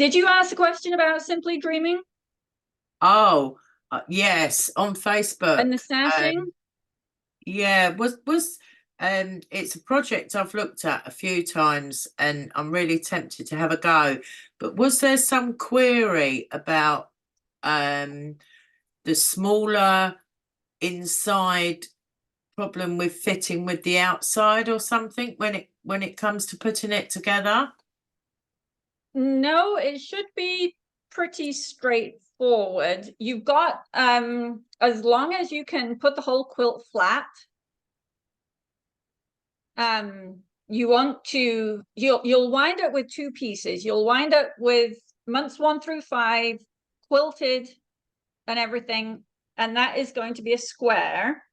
Did you ask a question about Simply Dreaming Oh, yes, on Facebook. and the sashing? Yeah, it's a project I've looked at a few times and I'm really tempted to have a go. But was there some query about um the smaller inside problem with fitting with the outside or something when it comes to putting it together? No, it should be pretty straightforward. You've got as long as you can put the whole quilt flat, you want to you'll wind up with two pieces. You'll wind up with months 1 through 5 quilted and everything, and that is going to be a square.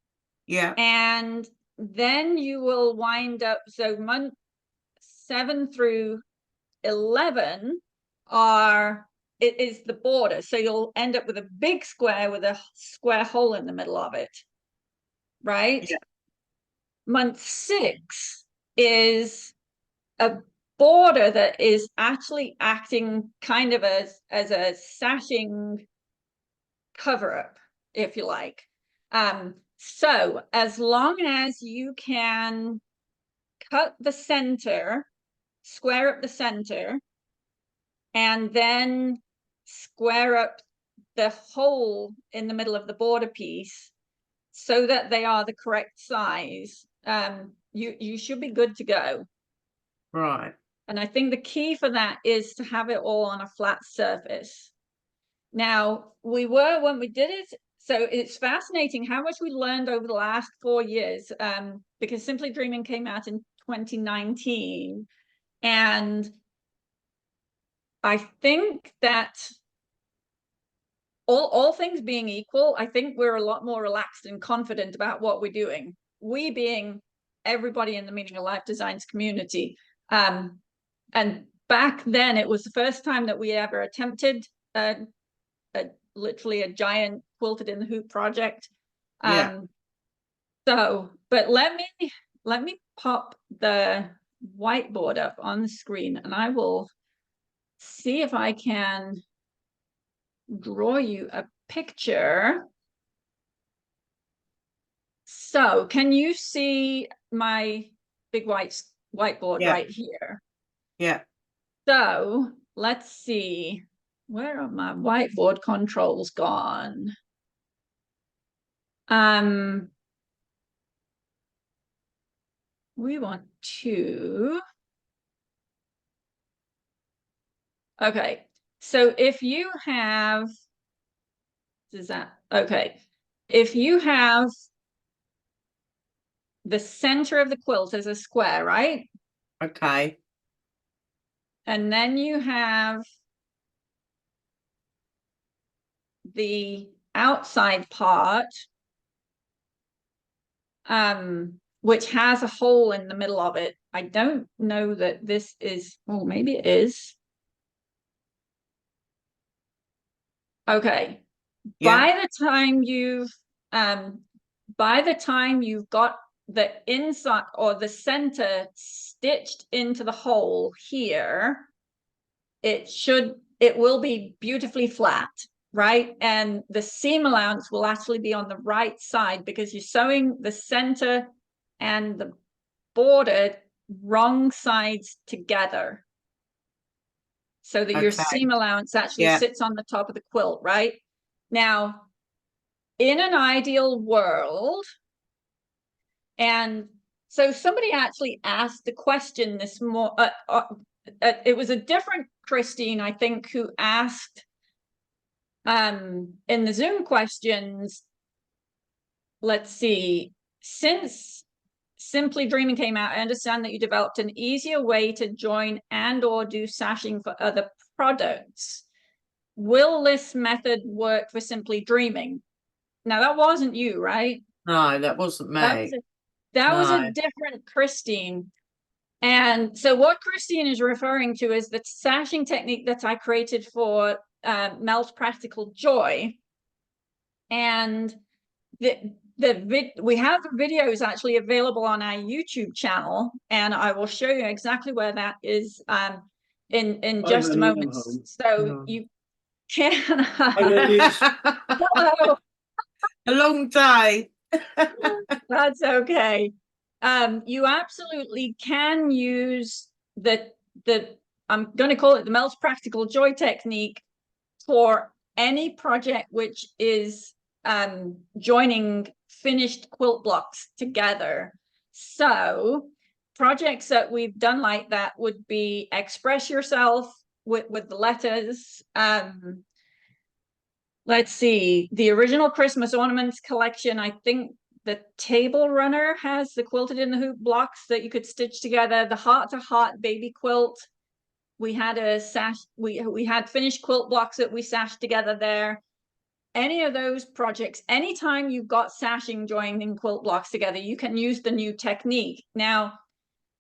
Yeah, And then you will wind up, so month 7 through 11 it is the border. So you'll end up with a big square with a square hole in the middle of it, right? yeah. Month 6 is a border that is actually acting kind of as a sashing cover up, if you like. So as long as you can cut the center, square up the center, and then square up the hole in the middle of the border piece so that they are the correct size, you should be good to go. Right. And I think the key for that is to have it all on a flat surface. Now, when we did it, so it's fascinating how much we learned over the last 4 years, because Simply Dreaming came out in 2019. And I think that all things being equal, I think we're a lot more relaxed and confident about what we're doing. We being everybody in the Meaning of Life Designs community. And back then, it was the first time that we ever attempted literally a giant quilted in the hoop project. Yeah. But let me pop the whiteboard up on the screen, and I will see if I can draw you a picture. So can you see my big whiteboard Yeah. right here? Yeah. So let's see, where are my whiteboard controls gone? Um, we want to, okay. So if you have, is that, okay. If you have the center of the quilt as a square, right? Okay. And then you have the outside part, which has a hole in the middle of it. I don't know that this is, oh, maybe it is. Okay. Yeah. By the time you've um by the time you've got the inside or the center stitched into the hole here, it will be beautifully flat, right? And the seam allowance will actually be on the right side because you're sewing the center and the border wrong sides together so that your Okay. seam allowance actually Yeah. sits on the top of the quilt, right? Now, in an ideal world, and so somebody actually asked the question this more, it was a different Christine, I think, who asked in the Zoom questions, let's see, since Simply Dreaming came out, I understand that you developed an easier way to join and or do sashing for other products. Will this method work for Simply Dreaming? Now that wasn't you, right? No, that wasn't That was me. a that was a No. different Christine. And so what Christine is referring to is the sashing technique that I created for Mel's Practical Joy. And we have videos actually available on our YouTube channel, and I will show you exactly where that is. in Hi, just a honey, I'm moment. home. So Oh. you can. Hi, ladies. Hello. A long day. That's okay. You absolutely can use the I'm going to call it the Mel's Practical Joy technique for any project which is joining finished quilt blocks together. So projects that we've done like that would be Express Yourself with the letters. Let's see, the original Christmas ornaments collection. I think the Table Runner has the quilted in the hoop blocks that you could stitch together. The Heart to Heart baby quilt. We had a sash, we had finished quilt blocks that we sashed together there. Any of those projects, anytime you've got sashing joining quilt blocks together, you can use the new technique. Now,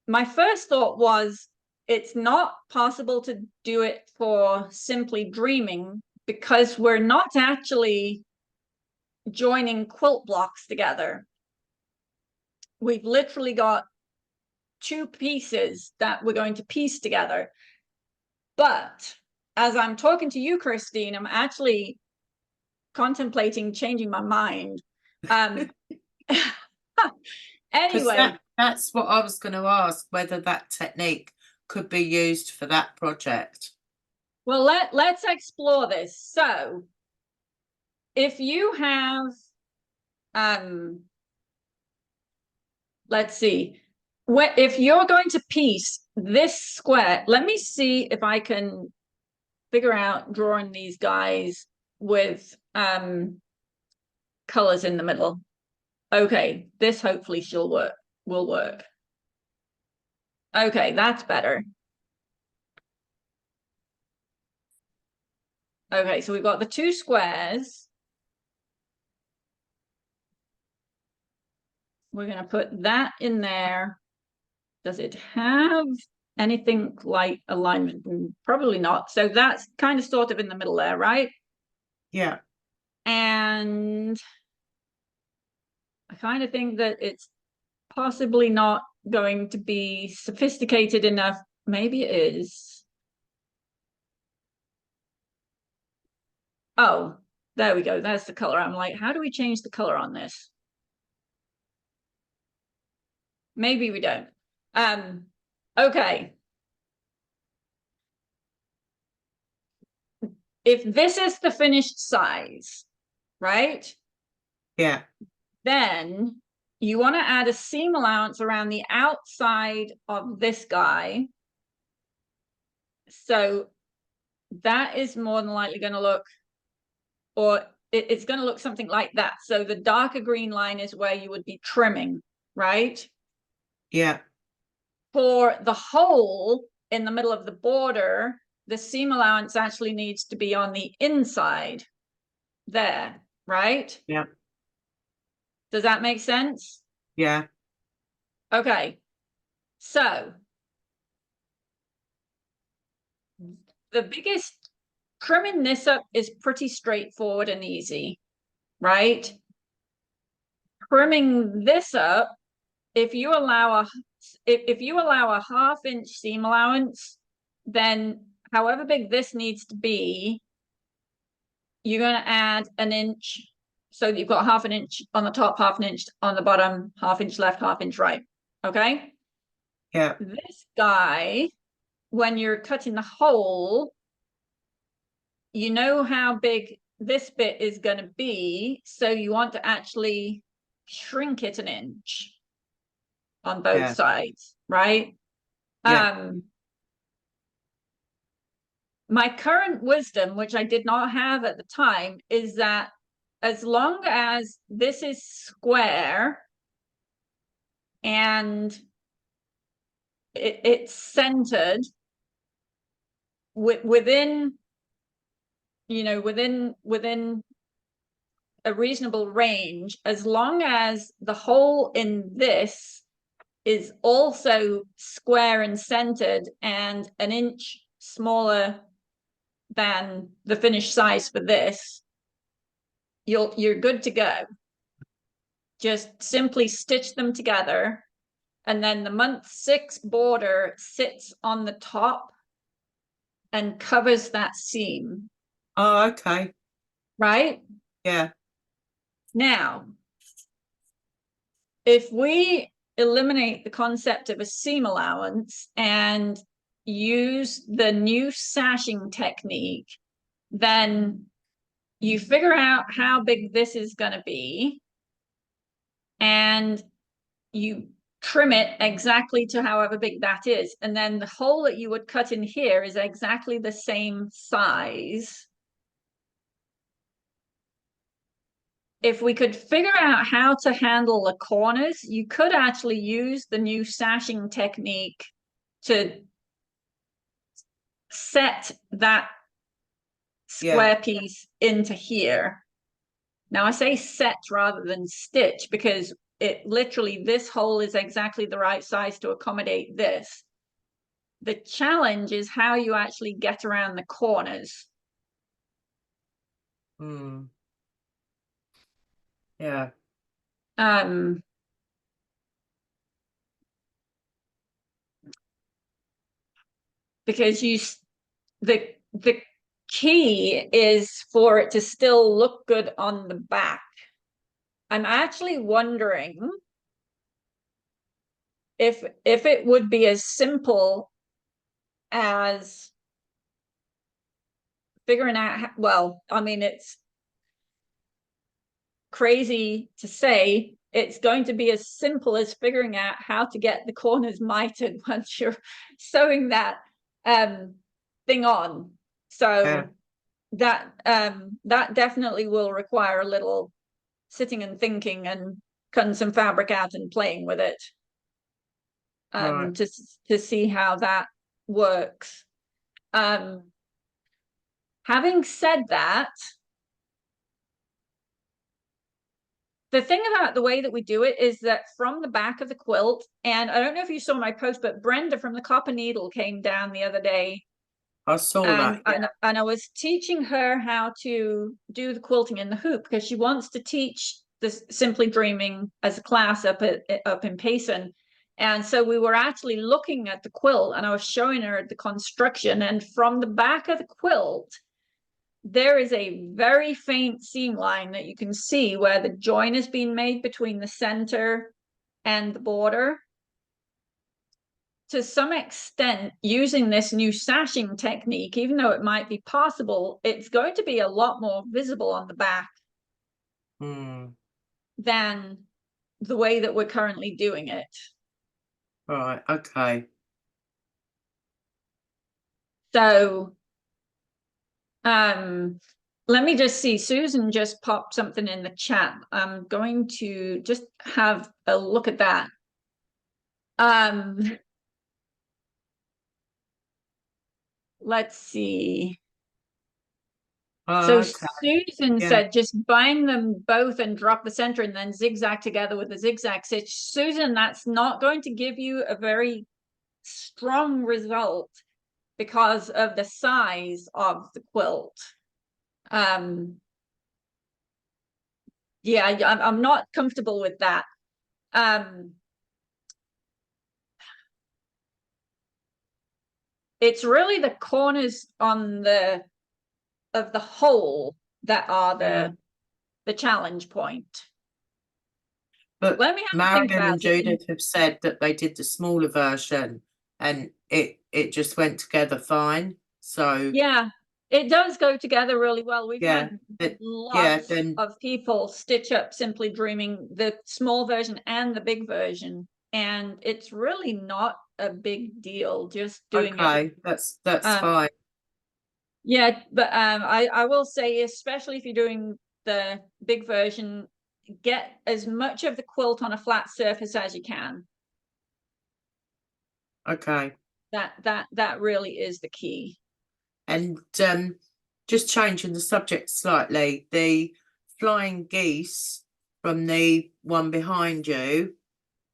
my first thought was it's not possible to do it for Simply Dreaming because we're not actually joining quilt blocks together. We've literally got two pieces that we're going to piece together. But as I'm talking to you, Christine, I'm actually contemplating changing my mind. Anyway, that's what I was going to ask, whether that technique could be used for that project. Well, let's explore this. So if you have let's see, if you're going to piece this square, let me see if I can figure out drawing these guys with colors in the middle. Okay, this hopefully will work. Okay, that's better. Okay, so we've got the two squares. We're going to put that in there. Does it have anything like alignment? Probably not. So that's kind of sort of in the middle there, right? Yeah. And I kind of think that it's possibly not going to be sophisticated enough. Maybe it is. Oh, there we go. That's the color. I'm like, how do we change the color on this? Maybe we don't. Okay. If this is the finished size, right? Yeah. Then you want to add a seam allowance around the outside of this guy. So that is more than likely going to look, or it's going to look something like that. So the darker green line is where you would be trimming, right? Yeah. For the hole in the middle of the border, the seam allowance actually needs to be on the inside there, right? Yeah. Does that make sense? Yeah. Okay. So the biggest, trimming this up is pretty straightforward and easy, right? Trimming this up, if you allow a 1/2 inch seam allowance, then however big this needs to be, you're going to add an inch, so you've got 1/2 inch on the top, 1/2 inch on the bottom, 1/2 inch left, 1/2 inch right. Okay. Yeah. This guy, when you're cutting the hole, you know how big this bit is going to be, so you want to actually shrink it an inch on both sides, right? Yeah. My current wisdom, which I did not have at the time, is that as long as this is square and it's centered within, you know, within a reasonable range, as long as the hole in this is also square and centered and an inch smaller than the finished size for this, you're good to go. Just simply stitch them together, and then the month 6 border sits on the top and covers that seam, Oh, okay. right? Yeah. Now, if we eliminate the concept of a seam allowance and use the new sashing technique, then you figure out how big this is going to be and you trim it exactly to however big that is. And then the hole that you would cut in here is exactly the same size. If we could figure out how to handle the corners, you could actually use the new sashing technique to set that Yeah. square piece into here. Now I say set rather than stitch because it literally, this hole is exactly the right size to accommodate this. The challenge is how you actually get around the corners. Mm. Yeah. Um, because the key is for it to still look good on the back. I'm actually wondering if it would be as simple as figuring out how, well, I mean, it's crazy to say it's going to be as simple as figuring out how to get the corners mitered once you're sewing that thing on. Yeah. So that definitely will require a little sitting and thinking and cutting some fabric out and playing with it Right. to see how that works. Having said that, the thing about the way that we do it is that from the back of the quilt, and I don't know if you saw my post, but Brenda from the Copper Needle came down the other day, I saw that. Yeah. and I was teaching her how to do the quilting in the hoop because she wants to teach this Simply Dreaming as a class up in Payson. And so we were actually looking at the quilt and I was showing her the construction, and from the back of the quilt there is a very faint seam line that you can see where the join has been made between the center and the border. To some extent, using this new sashing technique, even though it might be possible, it's going to be a lot more visible on the back Mm. than the way that we're currently doing it. Right. Okay. So let me just see. Susan just popped something in the chat. I'm going to just have a look at that. Let's see. So Okay. Susan Yeah. said just bind them both and drop the center and then zigzag together with a zigzag stitch. Susan, that's not going to give you a very strong result because of the size of the quilt. Yeah, I'm not comfortable with that. It's really the corners on the of the whole that are Yeah. the challenge point. But Let me have a think Marion about and it. And Judith have said that they did the smaller version and it just went together fine. So yeah, it does go together really well. We've yeah, had yeah, lots then of people stitch up Simply Dreaming, the small version and the big version, and it's really not a big deal just doing it. okay, that's Um, fine. yeah, but I will say, especially if you're doing the big version, get as much of the quilt on a flat surface as you can. Okay. That really is the key. And just changing the subject slightly, the flying geese from the one behind you,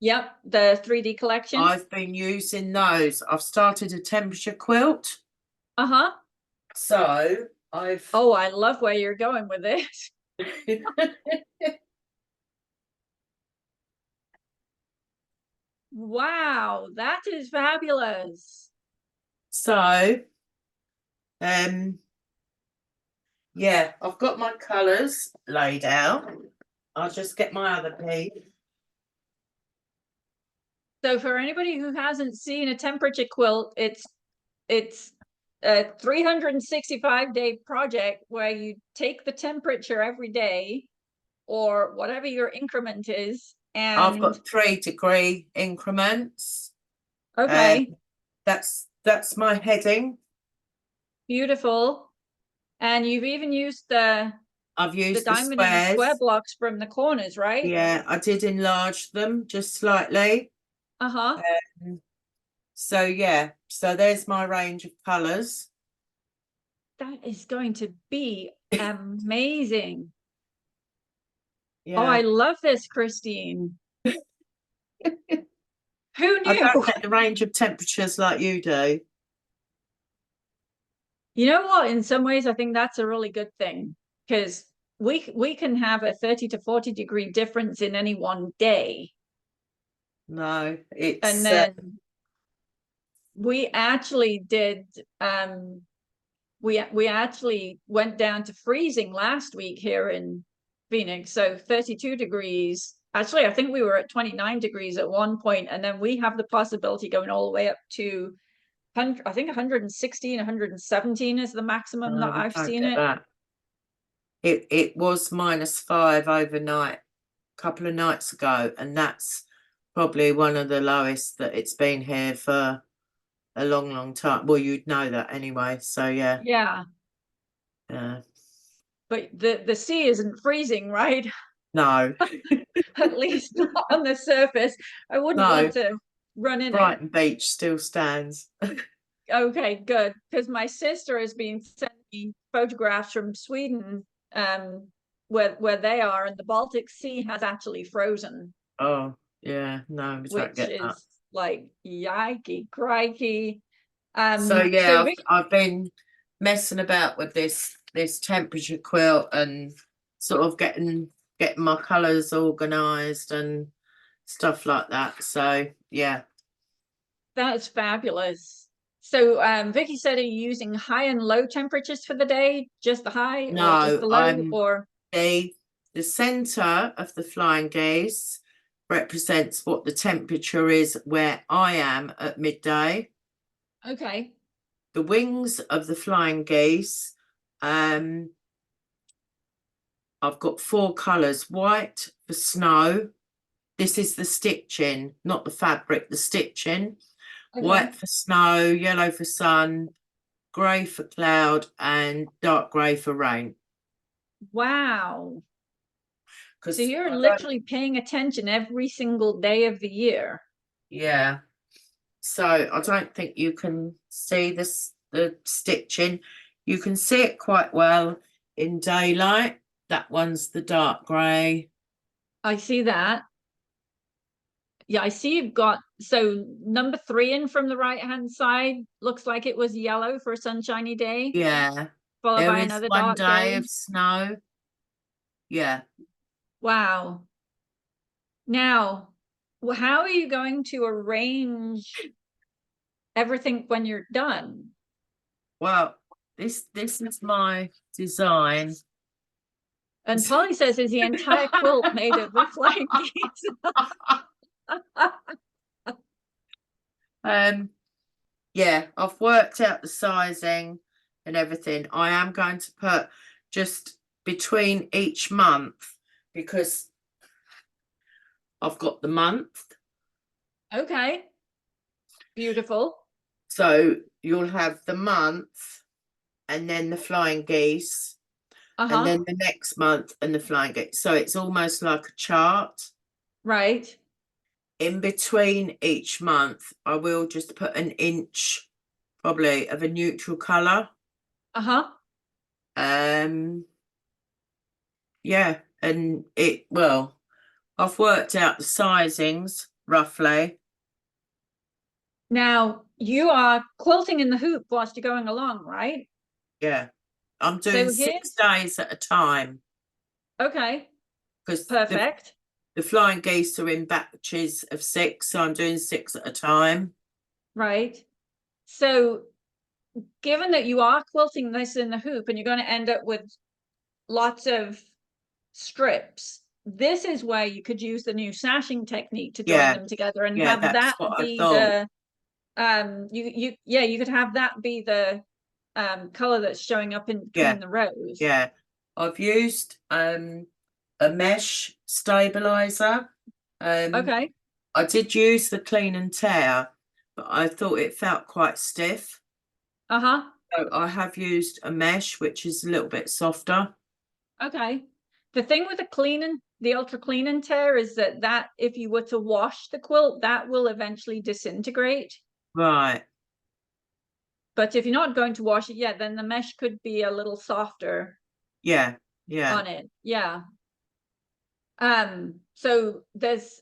Yep, the 3D collection. I've been using those. I've started a temperature quilt. Uh-huh. So I've Oh, I love where you're going with this. Wow, that is fabulous. so Yeah, I've got my colours laid out. I'll just get my other piece. So for anybody who hasn't seen a temperature quilt, it's a 365-day project where you take the temperature every day or whatever your increment is, I've and got 3-degree increments. okay, That's my heading. beautiful. And you've even used I've the used the diamond and the square squares. blocks from the corners, right? Yeah, I did enlarge them just slightly. Uh-huh. Um, so yeah, so there's my range of colours. That is going to be amazing. Oh, I Yeah. love this, Christine. Who I knew? don't get the range of temperatures like you do. You know what? In some ways, I think that's a really good thing, because we can have a 30 to 40-degree difference in any one day. No, And it's then we actually did we actually went down to freezing last week here in Phoenix. So 32 degrees. Actually, I think we were at 29 degrees at one point, and then we have the possibility going all the way up to I think 116, 117 is the maximum no, that we I've don't seen get it. that. It was -5 overnight a couple of nights ago, and that's probably one of the lowest that it's been here for a long, long time. Well, you'd know that anyway. So yeah, Yeah, yeah. but the sea isn't freezing, right? No, At least not on the surface. I wouldn't no. want to run in it. Brighton Beach still stands. Okay, good. Because my sister has been sending me photographs from Sweden, where they are, and the Baltic Sea has actually frozen, Oh, yeah, no, we don't which get that. is like yikey crikey. So So yeah, Vic, I've been messing about with this temperature quilt and sort of getting my colours organised and stuff like that. So yeah. that's fabulous. So Vicky said, are you using high and low temperatures for the day? Just the high or just No, the low? I'm Or the centre of the flying geese represents what the temperature is where I am at midday. okay, The wings of the flying geese, I've got 4 colours. White for snow. This is the stitching, not the fabric, the stitching. okay. White for snow, yellow for sun, grey for cloud, and dark grey for rain. Wow. So Because you're I don't, literally paying attention every single day of the year. yeah. So I don't think you can see this the stitching. You can see it quite well in daylight. That one's the dark grey. I see that. Yeah, I see you've got, so number 3 in from the right hand side looks like it was yellow for a sunshiny day, Yeah. followed There by is another one dark day day. of snow. Yeah. Wow. Now, how are you going to arrange everything when you're done? Well, this is my design. And Polly says, is the entire quilt made of the flying geese? um, yeah, I've worked out the sizing and everything. I am going to put just between each month because I've got the month. Okay, beautiful. So you'll have the month and then the flying geese, and Uh-huh, then the next month and the flying geese. So it's almost like a chart. right. In between each month, I will just put an inch probably of a neutral colour. Uh-huh. Yeah, and I've worked out the sizings roughly. Now, you are quilting in the hoop whilst you're going along, right? Yeah, I'm doing So 6 days at a time okay, because perfect. the flying geese are in batches of 6, so I'm doing 6 at a time. Right. So given that you are quilting this in the hoop and you're going to end up with lots of strips, this is where you could use the new sashing technique to join Yeah, them together and yeah, have that's that what I be thought. the you could have that be the color that's showing up in Yeah, between the rows. yeah. I've used a mesh stabilizer. Okay. I did use the clean and tear, but I thought it felt quite stiff. Uh-huh. So I have used a mesh, which is a little bit softer. Okay. The thing with the ultra clean and tear is that if you were to wash the quilt, that will eventually disintegrate. Right. But if you're not going to wash it yet, then the mesh could be a little softer Yeah, yeah, on it. Yeah. So there's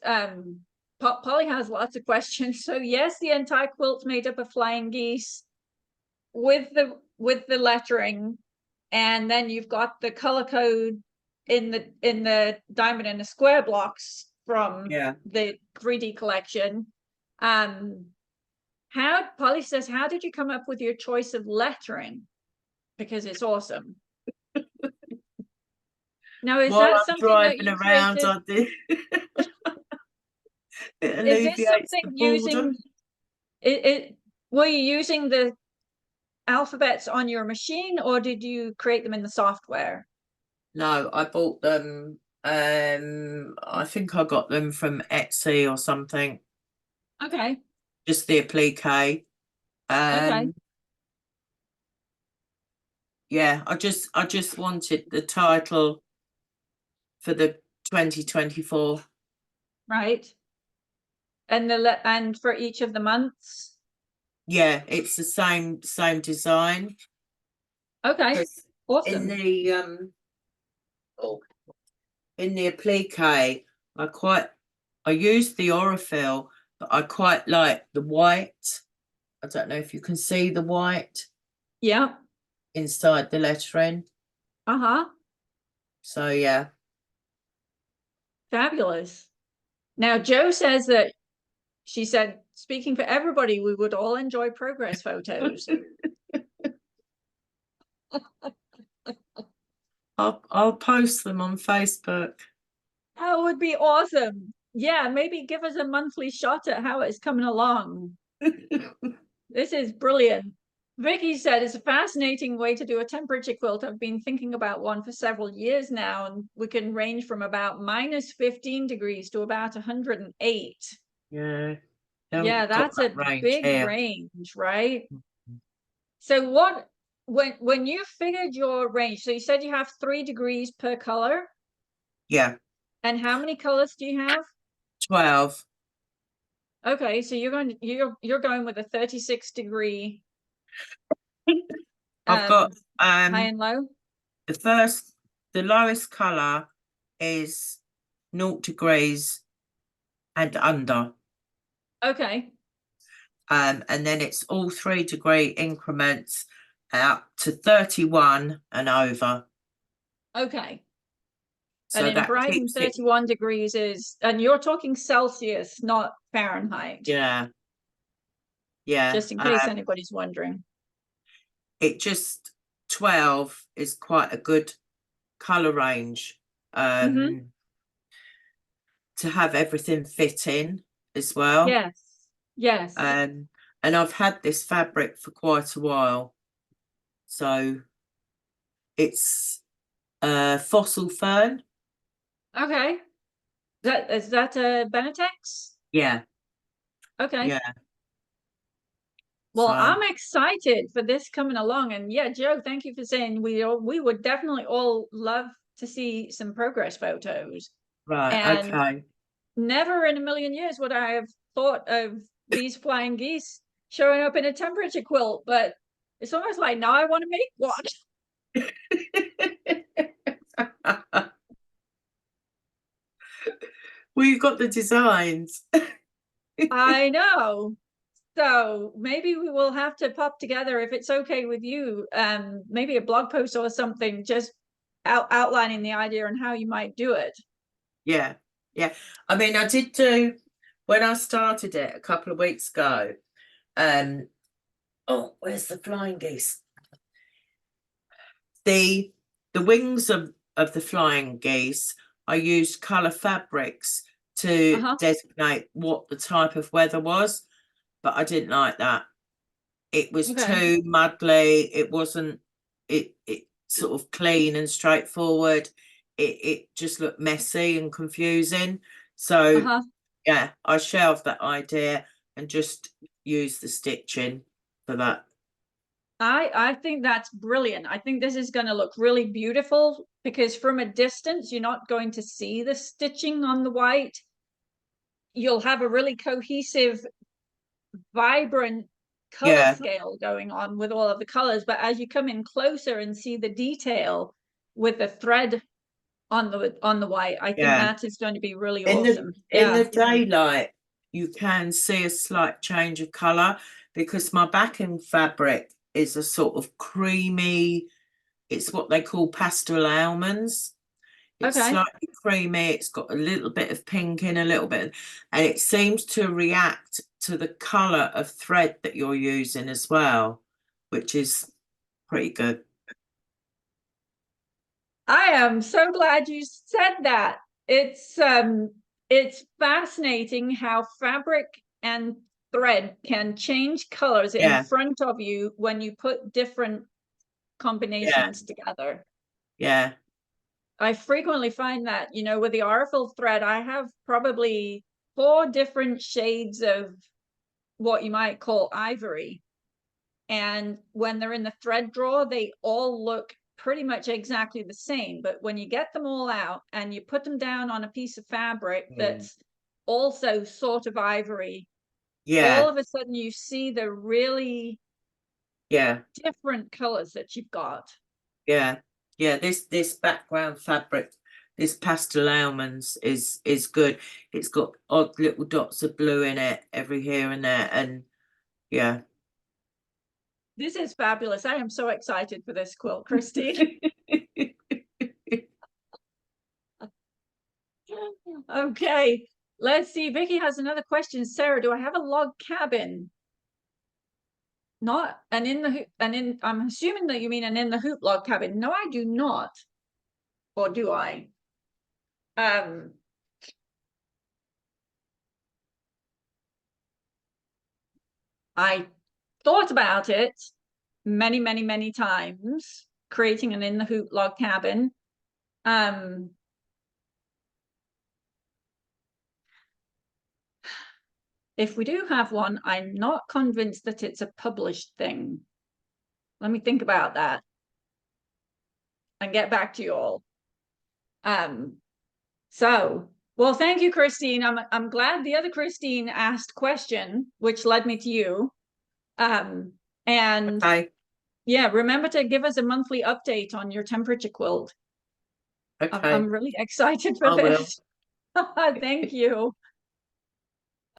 Polly has lots of questions. So yes, the entire quilt's made up of flying geese with the lettering, and then you've got the color code in the diamond and the square blocks from yeah. the 3D collection. How Polly says, how did you come up with your choice of lettering? Because it's awesome. Now, is While that I'm something that driving you around, created? I do. It Is this alleviates something the using boredom. it? Were you using the alphabets on your machine, or did you create them in the software? No, I bought them. I think I got them from Etsy or something. Okay. Just the applique. Okay. Um, yeah, I just wanted the title for the 2024. Right. And for each of the months. Yeah, it's the same design. Okay. Because in Awesome. the oh, in the applique, I used the Orifil, but I quite like the white. I don't know if you can see the white Yeah. inside the lettering. Uh-huh. So yeah. Fabulous. Now, Joe says that she said, speaking for everybody, we would all enjoy progress photos. I'll post them on Facebook. That would be awesome. Yeah, maybe give us a monthly shot at how it's coming along. This is brilliant. Vicky said it's a fascinating way to do a temperature quilt. I've been thinking about one for several years now, and we can range from about minus 15 degrees to about 108. Yeah, Yeah, haven't got that's a that range big here. range, right? So when you figured your range, so you said you have 3 degrees per color, Yeah, and how many colors do you have? 12. Okay, so you're going with a 36-degree I've got high and low. the first, the lowest colour is 0 degrees and under. Okay, And then it's all 3 degree increments up to 31 and over. okay. And So in that Brighton, keeps it, 31 degrees is, and you're talking Celsius, not Fahrenheit, yeah, yeah. just in case anybody's wondering. It just 12 is quite a good colour range Mm-hmm. to have everything fit in as well. Yes, yes. And I've had this fabric for quite a while. So it's fossil fern. Okay. That a Benetex? Yeah, Okay. yeah. Well, So I'm excited for this coming along. And yeah, Joe, thank you for saying we would definitely all love to see some progress photos. right, And okay. never in a million years would I have thought of these flying geese showing up in a temperature quilt, but it's almost like now I want to make one. Well, you've got the designs. I know. So maybe we will have to pop together if it's okay with you, maybe a blog post or something, just outlining the idea and how you might do it. Yeah, yeah. I mean, I did do when I started it a couple of weeks ago. Um, Oh, where's the flying geese? The wings of the flying geese, I used colour fabrics to Uh-huh. designate what the type of weather was, but I didn't like that. It was Okay. too muddly. It wasn't it sort of clean and straightforward. It just looked messy and confusing. So Uh-huh. yeah, I shelved that idea and just used the stitching for that. I think that's brilliant. I think this is going to look really beautiful because from a distance, you're not going to see the stitching on the white. You'll have a really cohesive, vibrant color Yeah, scale going on with all of the colors. But as you come in closer and see the detail with the thread on the white, I think yeah. that is going to be really In the awesome. in Yeah. the daylight, you can see a slight change of colour because my backing fabric is a sort of creamy, it's what they call pastel almonds. It's Okay. slightly creamy, it's got a little bit of pink in a little bit, and it seems to react to the colour of thread that you're using as well, which is pretty good. I am so glad you said that. It's fascinating how fabric and thread can change colors in Yeah, front of you when you put different yeah, combinations together. yeah, I frequently find that, with the Arfil thread, I have probably 4 different shades of what you might call ivory. And when they're in the thread drawer, they all look pretty much exactly the same. But when you get them all out and you put them down on a piece of fabric mm, that's also sort of ivory, all yeah, of a sudden you see the really yeah. different colors that you've got. Yeah, yeah. This background fabric, this pastel almonds is good. It's got odd little dots of blue in it every here and there, and yeah. This is fabulous. I am so excited for this quilt, Christine. Okay, let's see. Vicky has another question. Sarah, do I have a log cabin? Not an in the hoop, I'm assuming that you mean an in the hoop log cabin. No, I do not. Or do I? Um, I thought about it many, many, many times, creating an in the hoop log cabin. Um, if we do have one, I'm not convinced that it's a published thing. Let me think about that and get back to you all. Um, well, thank you, Christine. I'm glad the other Christine asked question, which led me to you. Um, and Okay, yeah, remember to give us a monthly update on your temperature quilt. I'm okay. really excited for I will. this. Thank you.